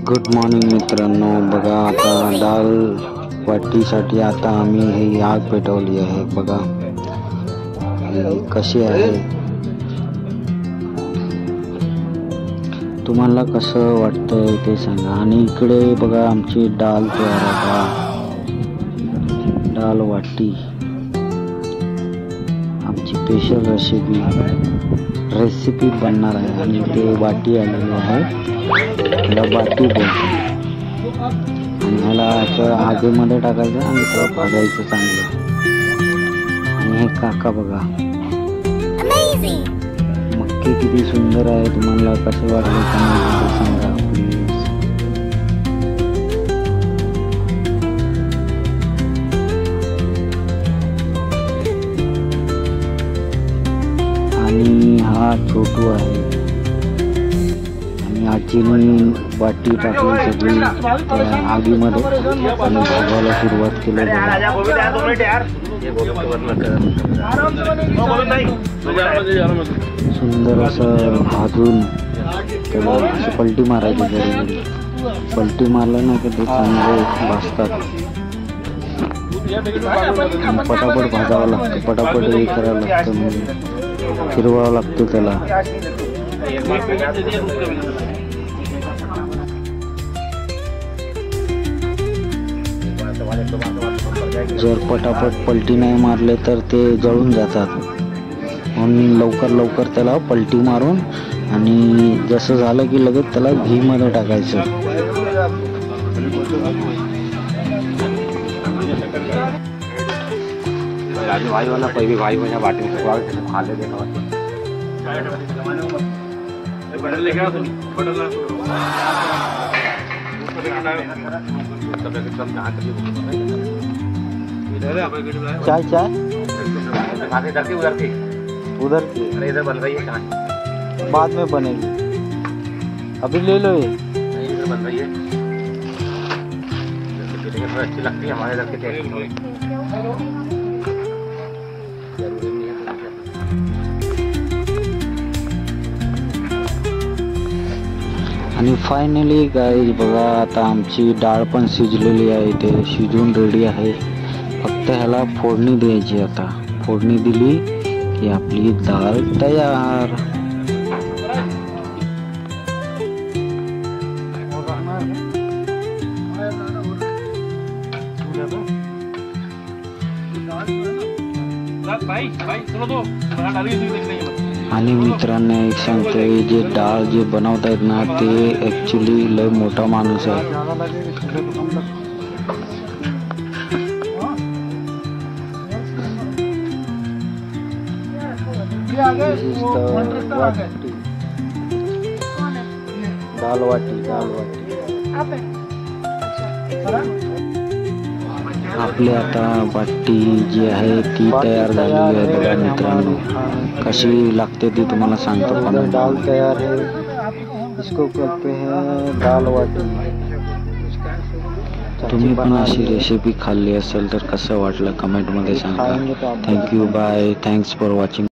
Good morning मित्रांनो, बघा आता डाळ वाटीसाठी आता आम्ही ही आग पेटवली आहे. बघा ही कशी आहे, तुम्हाला कसं वाटतंय ते सांगा. आणि इकडे बघा आमची डाळ तयार आहे. डाळ वाटी आमची स्पेशल रेसिपी बनणार आहे. आणि ते वाटी आलेली आहे, त्याला वाटी बोलतो. आणि ह्याला आगीमध्ये टाकायचं आणि त्याला भाजायचं चांगलं. आणि हे काका बघा, मक्की किती सुंदर आहे. तुम्हाला कसं वाटलं सांगा प्लीज. आणि हा छोटू आहे. आणि आजीने वाटी टाकली सगळी त्या आगीमध्ये आणि भाजायला सुरुवात केली. सुंदर असं भाजून त्याला असं पलटी मारायची. जरी पलटी मारलं ना की ते चांगले भाजतात. पटापट भाजावं लागतं, पटापट हे करावं लागतं, म्हणजे फिरवावं लागतं त्याला. जर पटापट पलटी नाही मारले तर ते जळून जातात. म्हणून लवकर लवकर त्याला पलटी मारून आणि जसं झालं की लगेच त्याला घी मध्ये टाकायचं. भाई वाला कोई भी भाई बना बाटे में खा ले देखा चाय चाय उधर की इधर बन रही है, कहाँ बाद में बनेगी, अभी ले लो. ये इधर बन रही है, अच्छी लगती है हमारे इधर के. आणि फायनली गाईज बघा, आता आमची डाळ पण शिजलेली आहे. ते शिजून रेडी आहे. फक्त ह्याला फोडणी द्यायची. आता फोडणी दिली की आपली डाळ तयार. आणि मित्रांनो एक सांगतोय, जे डाळ जे बनवतायत ना ते ऍक्च्युली लय मोठा माणूस आहे. डाळ वाटी आपली आता वाटी जी आहे ती तयार झालेली आहे. बघा मित्रांनो, कशी लागते ती तुम्हाला सांगतो. पण डाळ तयार है, इसको कहते हैं दाल वाटी. तुम्ही पण अशी रेसिपी खाल्ली असेल तर कसं वाटलं कमेंट मध्ये सांगा. Thank you, bye, thanks for watching.